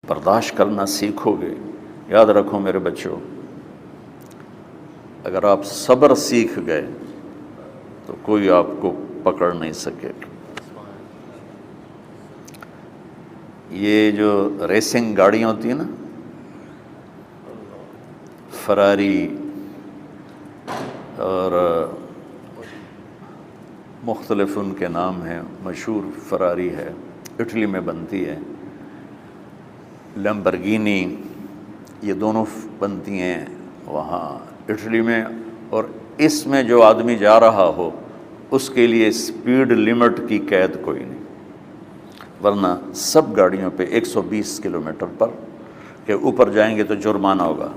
برداشت کرنا سیکھو گے. یاد رکھو میرے بچوں، اگر آپ صبر سیکھ گئے تو کوئی آپ کو پکڑ نہیں سکے گا. یہ جو ریسنگ گاڑیاں ہوتی ہیں نا، فراری اور مختلف ان کے نام ہیں، مشہور فراری ہے، اٹلی میں بنتی ہے. لیمبرگینی، یہ دونوں بنتی ہیں وہاں اٹلی میں. اور اس میں جو آدمی جا رہا ہو اس کے لیے سپیڈ لمٹ کی قید کوئی نہیں، ورنہ سب گاڑیوں پہ 120 کلومیٹر پر کے اوپر جائیں گے تو جرمانہ ہوگا.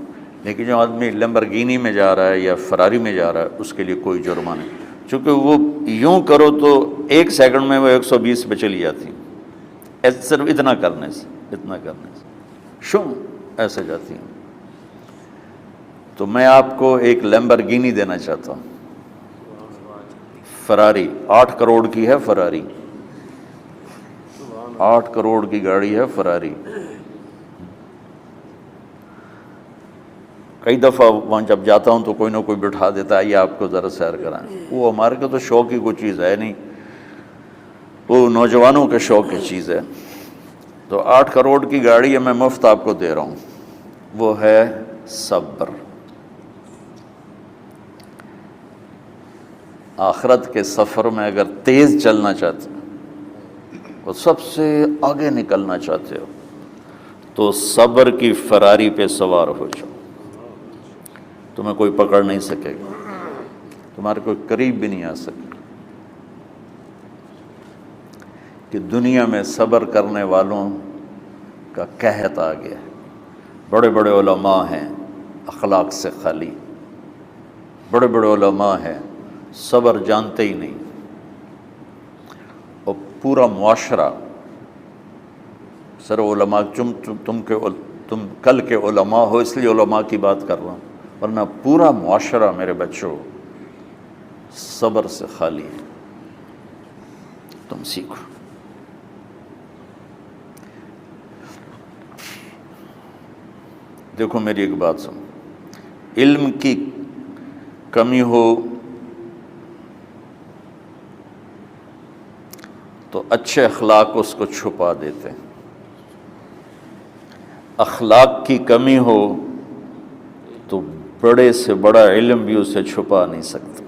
لیکن جو آدمی لیمبرگینی میں جا رہا ہے یا فراری میں جا رہا ہے اس کے لیے کوئی جرمانہ نہیں، چونکہ وہ یوں کرو تو 1 سیکنڈ میں وہ 120 پہ چلی جاتی، صرف اتنا کرنے سے شو ایسے جاتی ہیں. تو میں آپ کو ایک لیمبرگینی دینا چاہتا ہوں، فراری 8 کروڑ کی ہے. فراری 8 کروڑ کی گاڑی ہے فراری. کئی دفعہ وہاں جب جاتا ہوں تو کوئی نہ کوئی بٹھا دیتا ہے، یہ آپ کو ذرا سیر کرائیں. وہ ہمارے کو تو شوق کی کوئی چیز ہے نہیں، وہ نوجوانوں کے شوق کی چیز ہے. تو 8 کروڑ کی گاڑی ہے، میں مفت آپ کو دے رہا ہوں. وہ ہے صبر. آخرت کے سفر میں اگر تیز چلنا چاہتے ہو، سب سے آگے نکلنا چاہتے ہو، تو صبر کی فراری پہ سوار ہو جاؤ. تمہیں کوئی پکڑ نہیں سکے گا، تمہارے کوئی قریب بھی نہیں آ سکے. کہ دنیا میں صبر کرنے والوں کا قحط آ گیا. بڑے بڑے علماء ہیں اخلاق سے خالی، بڑے بڑے علماء ہیں صبر جانتے ہی نہیں. اور پورا معاشرہ سر علماء، تم کل کے علماء ہو اس لیے علماء کی بات کر رہا ہوں، ورنہ پورا معاشرہ میرے بچوں صبر سے خالی ہے. تم سیکھو. دیکھو میری ایک بات سنو، علم کی کمی ہو تو اچھے اخلاق اس کو چھپا دیتے ہیں. اخلاق کی کمی ہو تو بڑے سے بڑا علم بھی اسے چھپا نہیں سکتا.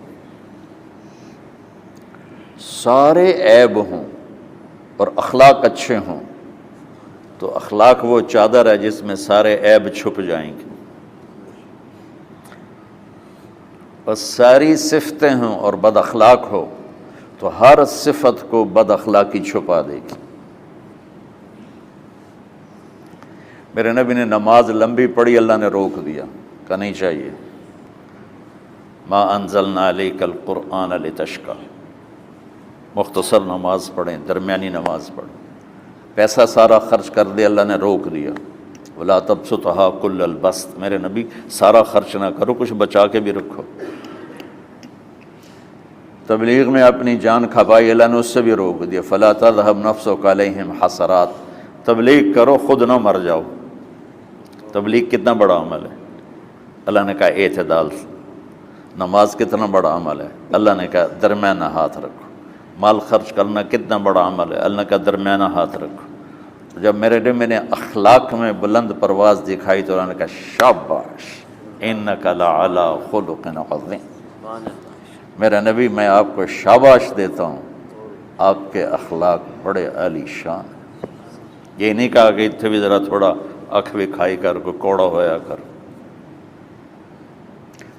سارے عیب ہوں اور اخلاق اچھے ہوں تو اخلاق وہ چادر ہے جس میں سارے عیب چھپ جائیں گے. اور ساری صفتیں ہوں اور بد اخلاق ہو تو ہر صفت کو بد اخلاقی چھپا دے گی. میرے نبی نے نماز لمبی پڑھی، اللہ نے روک دیا، کہا نہیں چاہیے. ما انزلنا علیک القرآن لتشقی، مختصر نماز پڑھیں، درمیانی نماز پڑھیں. پیسہ سارا خرچ کر دے، اللہ نے روک دیا. ولا تبسطها کل البسط، میرے نبی سارا خرچ نہ کرو، کچھ بچا کے بھی رکھو. تبلیغ میں اپنی جان کھپائی، اللہ نے اس سے بھی روک دیا. فلا تذهب نفسك علیہم حسرات، تبلیغ کرو خود نہ مر جاؤ. تبلیغ کتنا بڑا عمل ہے، اللہ نے کہا اعتدال. نماز کتنا بڑا عمل ہے، اللہ نے کہا درمیانہ ہاتھ رکھو. مال خرچ کرنا کتنا بڑا عمل ہے، اللہ نے کہا درمیانہ ہاتھ رکھو. جب میرے نے میں نے اخلاق میں بلند پرواز دکھائی تو اللہ نے کہا شاباش انک لعلی خلق عظیم. میرا نبی میں آپ کو شاباش دیتا ہوں، آپ کے اخلاق بڑے عالی شان. یہ نہیں کہا کہ اتنے بھی ذرا تھوڑا اکھ بھی کھائی کر، کوئی کوڑا ہویا کر.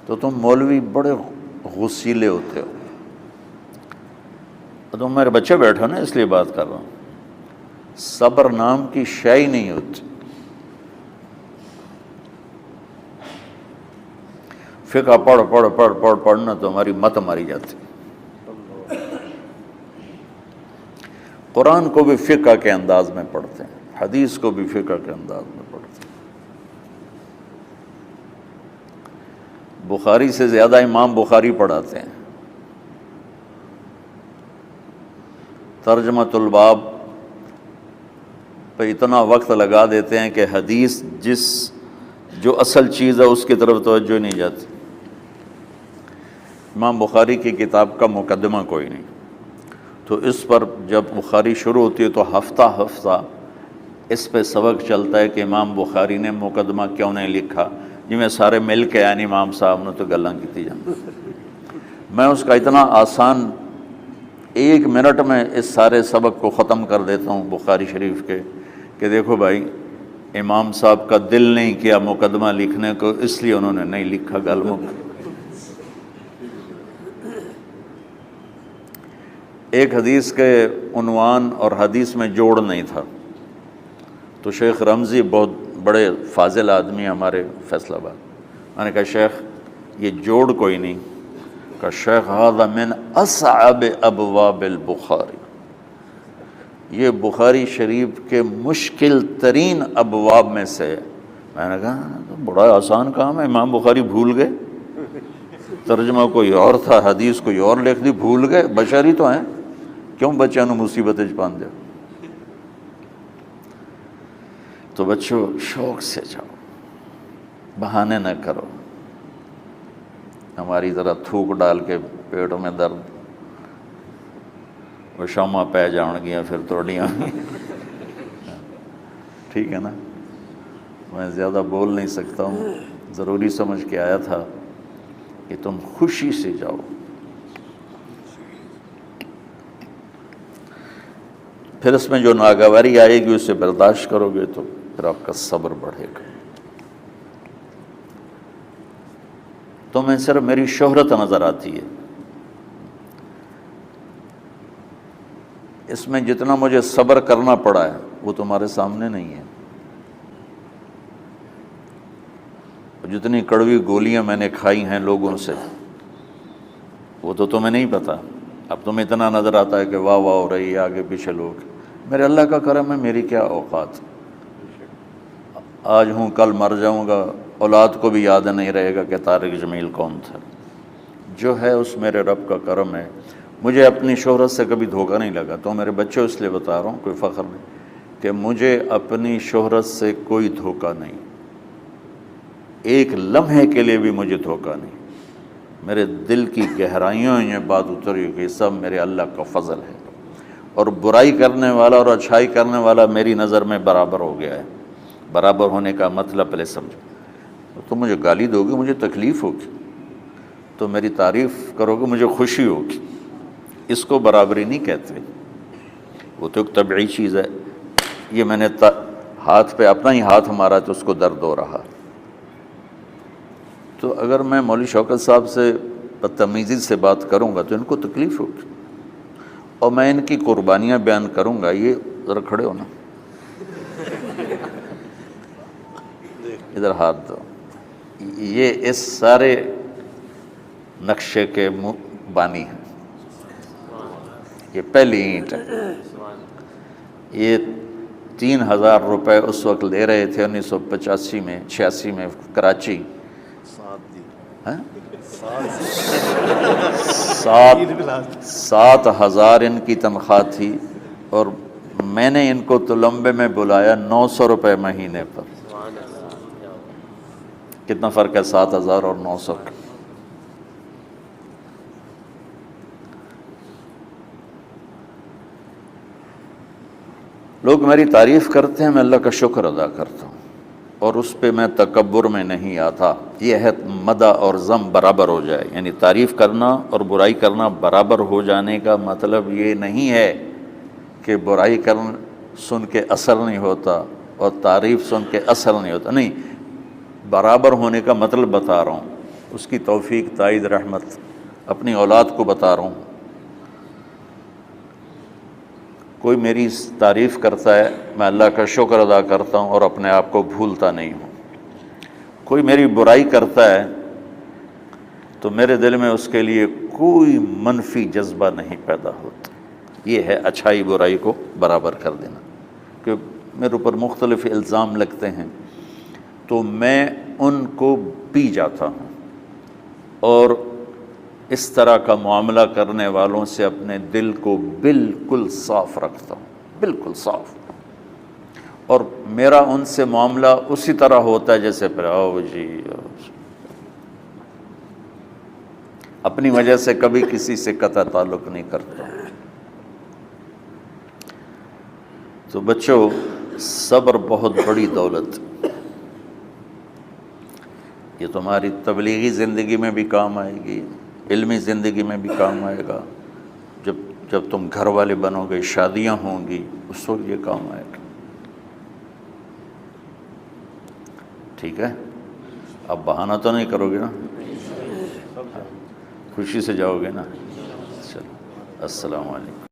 تو تم مولوی بڑے غسیلے ہوتے ہو. تم میرے بچے بیٹھو نا، اس لیے بات کر رہا ہوں. صبر نام کی شے ہی نہیں ہوتی. فقہ پڑھنا تو ہماری مت ماری جاتی. قرآن کو بھی فقہ کے انداز میں پڑھتے ہیں، حدیث کو بھی فقہ کے انداز میں پڑھتے ہیں. بخاری سے زیادہ امام بخاری پڑھاتے ہیں. ترجمۃ الباب پہ اتنا وقت لگا دیتے ہیں کہ حدیث جو اصل چیز ہے اس کی طرف توجہ نہیں جاتی۔ امام بخاری کی کتاب کا مقدمہ کوئی نہیں، تو اس پر جب بخاری شروع ہوتی ہے تو ہفتہ ہفتہ اس پہ سبق چلتا ہے کہ امام بخاری نے مقدمہ کیوں نہیں لکھا، جی میں سارے مل کے یعنی امام صاحب نے تو گلاں کی جان۔ میں اس کا اتنا آسان 1 منٹ میں اس سارے سبق کو ختم کر دیتا ہوں بخاری شریف کے، کہ دیکھو بھائی امام صاحب کا دل نہیں کیا مقدمہ لکھنے کو، اس لیے انہوں نے نہیں لکھا، گل مک۔ ایک حدیث کے عنوان اور حدیث میں جوڑ نہیں تھا، تو شیخ رمزی بہت بڑے فاضل آدمی ہمارے فیصل آباد، میں نے کہا شیخ یہ جوڑ کوئی نہیں، کہا شیخ ھذا من اصعب ابواب البخاری، یہ بخاری شریف کے مشکل ترین ابواب میں سے۔ میں نے کہا بڑا آسان کام ہے، امام بخاری بھول گئے، ترجمہ کوئی اور تھا، حدیث کوئی اور لکھ دی، بھول گئے، بشری تو ہیں، کیوں بچوں نے مصیبت پان دیا۔ تو بچوں شوق سے جاؤ، بہانے نہ کرو، ہماری طرح تھوک ڈال کے پیٹوں میں درد، وہ شامہ پہ جان گیا پھر توڑیاں، ٹھیک ہے نا۔ میں زیادہ بول نہیں سکتا ہوں، ضروری سمجھ کے آیا تھا کہ تم خوشی سے جاؤ۔ پھر اس میں جو ناگواری آئے گی اسے برداشت کرو گے تو پھر آپ کا صبر بڑھے گا۔ تو میں صرف میری شہرت نظر آتی ہے، اس میں جتنا مجھے صبر کرنا پڑا ہے وہ تمہارے سامنے نہیں ہے، جتنی کڑوی گولیاں میں نے کھائی ہیں لوگوں سے وہ تو تمہیں نہیں پتا۔ اب تمہیں اتنا نظر آتا ہے کہ واہ واہ ہو رہی ہے آگے پیچھے لوگ، میرے اللہ کا کرم ہے، میری کیا اوقات، آج ہوں کل مر جاؤں گا، اولاد کو بھی یاد نہیں رہے گا کہ طارق جمیل کون تھا۔ جو ہے اس میرے رب کا کرم ہے، مجھے اپنی شہرت سے کبھی دھوکہ نہیں لگا۔ تو میرے بچوں اس لیے بتا رہا ہوں، کوئی فخر نہیں، کہ مجھے اپنی شہرت سے کوئی دھوکہ نہیں، ایک لمحے کے لیے بھی مجھے دھوکہ نہیں۔ میرے دل کی گہرائیوں یہ بات اتری کہ سب میرے اللہ کا فضل ہے، اور برائی کرنے والا اور اچھائی کرنے والا میری نظر میں برابر ہو گیا ہے۔ برابر ہونے کا مطلب پہلے سمجھو، تو مجھے گالی دو گے مجھے تکلیف ہوگی، تو میری تعریف کرو گے مجھے خوشی ہوگی، اس کو برابری نہیں کہتے، وہ تو ایک طبعی چیز ہے۔ یہ میں نے ہاتھ پہ اپنا ہی ہاتھ مارا تو اس کو درد ہو رہا۔ تو اگر میں مولوی شوکت صاحب سے بدتمیزی سے بات کروں گا تو ان کو تکلیف ہوگی، اور میں ان کی قربانیاں بیان کروں گا۔ یہ ذرا کھڑے ہو نا، ادھر ہاتھ دو، یہ اس سارے نقشے کے بانی ہیں، یہ پہلی اینٹ ہے۔ یہ 3000 روپے اس وقت لے رہے تھے 1985 میں 86 میں کراچی، 7,000 ان کی تنخواہ تھی، اور میں نے ان کو تلمبے میں بلایا 900 روپے مہینے پر۔ کتنا فرق ہے 7,000 اور 900 کا؟ لوگ میری تعریف کرتے ہیں، میں اللہ کا شکر ادا کرتا ہوں، اور اس پہ میں تکبر میں نہیں آتا۔ یہ ہے مدح اور ذم برابر ہو جائے، یعنی تعریف کرنا اور برائی کرنا برابر ہو جانے کا مطلب یہ نہیں ہے کہ برائی کرنا سن کے اثر نہیں ہوتا اور تعریف سن کے اثر نہیں ہوتا، نہیں، برابر ہونے کا مطلب بتا رہا ہوں، اس کی توفیق تائید رحمت اپنی اولاد کو بتا رہا ہوں۔ کوئی میری تعریف کرتا ہے میں اللہ کا شکر ادا کرتا ہوں اور اپنے آپ کو بھولتا نہیں ہوں، کوئی میری برائی کرتا ہے تو میرے دل میں اس کے لیے کوئی منفی جذبہ نہیں پیدا ہوتا۔ یہ ہے اچھائی برائی کو برابر کر دینا۔ کہ میرے اوپر مختلف الزام لگتے ہیں تو میں ان کو پی جاتا ہوں، اور اس طرح کا معاملہ کرنے والوں سے اپنے دل کو بالکل صاف رکھتا ہوں، بالکل صاف، اور میرا ان سے معاملہ اسی طرح ہوتا ہے جیسے پھر آؤ جی اپنی وجہ سے کبھی کسی سے قطع تعلق نہیں کرتا۔ تو بچوں، صبر بہت بڑی دولت، یہ تمہاری تبلیغی زندگی میں بھی کام آئے گی، علمی زندگی میں بھی کام آئے گا، جب تم گھر والے بنو گے، شادیاں ہوں گی، اس وقت یہ کام آئے گا۔ ٹھیک ہے، اب بہانہ تو نہیں کرو گے نا، خوشی سے جاؤ گے نا؟ چلو، السلام علیکم۔